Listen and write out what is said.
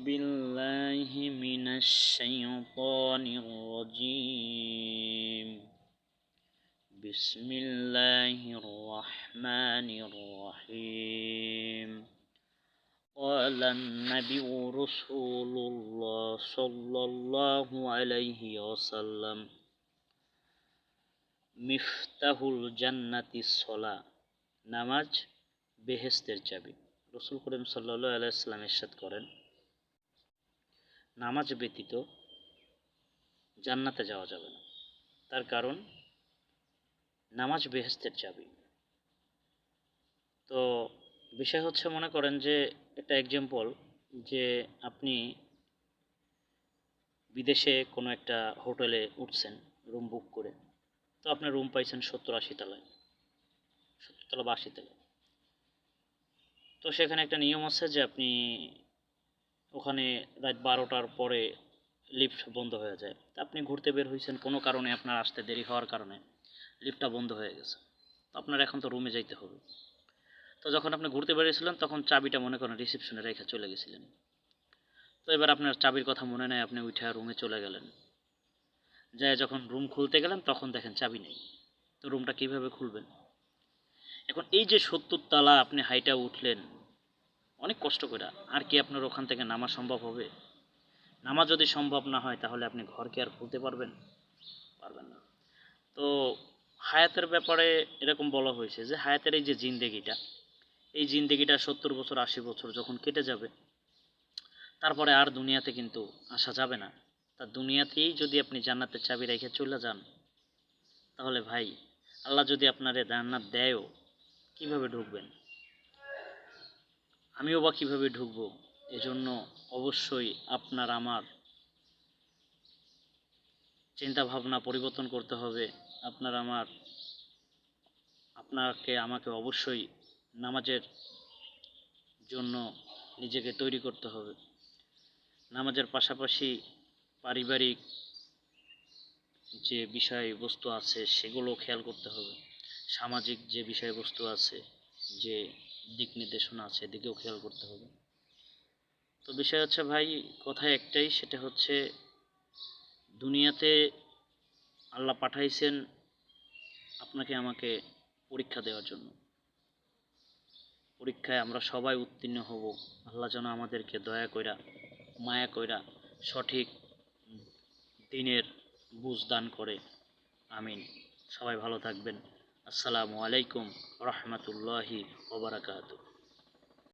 بالله من الشيطان الرجيم بسم الله الرحمن الرحيم قال النبي رسول الله صلى الله عليه وسلم মিফতাহুল জান্নাতিস সলা, নামাজ বেহেশতের চাবি। রাসূল করিম সাল্লাল্লাহু আলাইহি ওয়াসাল্লাম ইরশাদ করেন, নামাজ ব্যতীত জান্নাতে যাওয়া যাবে না। তার কারণ নামাজ বেহেশতের চাবি। তো বিষয় হচ্ছে, মনে করেন যে একটা এক্সাম্পল, যে আপনি বিদেশে কোনো একটা হোটেলে উঠছেন রুম বুক করে, তো আপনি রুম পাইছেন 70-80 তলায়, 70 তলা বা 80 তলায়। তো সেখানে একটা নিয়ম আছে যে আপনি ওখানে রাত 12টার পরে লিফট বন্ধ হয়ে যায়। তা আপনি ঘুরতে বের হয়েছেন, কোনো কারণে আপনার আসতে দেরি হওয়ার কারণে লিফটটা বন্ধ হয়ে গেছে। তো আপনার এখন তো রুমে যাইতে হবে। তো যখন আপনি ঘুরতে বেরিয়েছিলেন তখন চাবিটা মনে করেন রিসেপশনে রেখে চলে গেছিলেন। তো এবার আপনার চাবির কথা মনে নেই, আপনি উঠে রুমে চলে গেলেন। যায় যখন রুম খুলতে গেলেন তখন দেখেন চাবি নেই। তো রুমটা কিভাবে খুলবেন? এখন এই যে 70 তলা আপনি হাইটা উঠলেন অনেক কষ্ট করে, আর কি আপনার ওখান থেকে নামা সম্ভব হবে? নামা যদি সম্ভব না হয় তাহলে আপনি ঘরকে আর খুলতে পারবেন? পারবেন না। তো হায়াতের ব্যাপারে এরকম বলা হয়েছে যে হায়াতের এই যে জিন্দেগিটা, এই জিন্দেগিটা 70 বছর 80 বছর যখন কেটে যাবে, তারপরে আর দুনিয়াতে কিন্তু আসা যাবে না। তা দুনিয়াতেই যদি আপনি জান্নাতের চাবি রেখে চলে যান, তাহলে ভাই আল্লাহ যদি আপনারে জান্নাত দেয়ও, কিভাবে ঢুকবেন? আমিও বা কীভাবে ঢুকবো? এজন্য অবশ্যই আপনার আমার চিন্তা ভাবনা পরিবর্তন করতে হবে। আপনাকে আমাকে অবশ্যই নামাজের জন্য নিজেকে তৈরি করতে হবে। নামাজের পাশাপাশি পারিবারিক যে বিষয়বস্তু আছে সেগুলো খেয়াল করতে হবে। সামাজিক যে বিষয়বস্তু আছে, যে দিক নির্দেশনা আছে, এদিকেও খেয়াল করতে হবে। তো বিষয় হচ্ছে ভাই, কথা একটাই, সেটা হচ্ছে দুনিয়াতে আল্লাহ পাঠাইছেন আপনাকে আমাকে পরীক্ষা দেওয়ার জন্য। পরীক্ষায় আমরা সবাই উত্তীর্ণ হব। আল্লাহ যেন আমাদেরকে দয়া কইরা, মায়া কইরা সঠিক দিনের বুঝ দান করে। আমিন। সবাই ভালো থাকবেন। আসসালামু আলাইকুম রাহমাতুল্লাহি ওয়া বারাকাতুহু।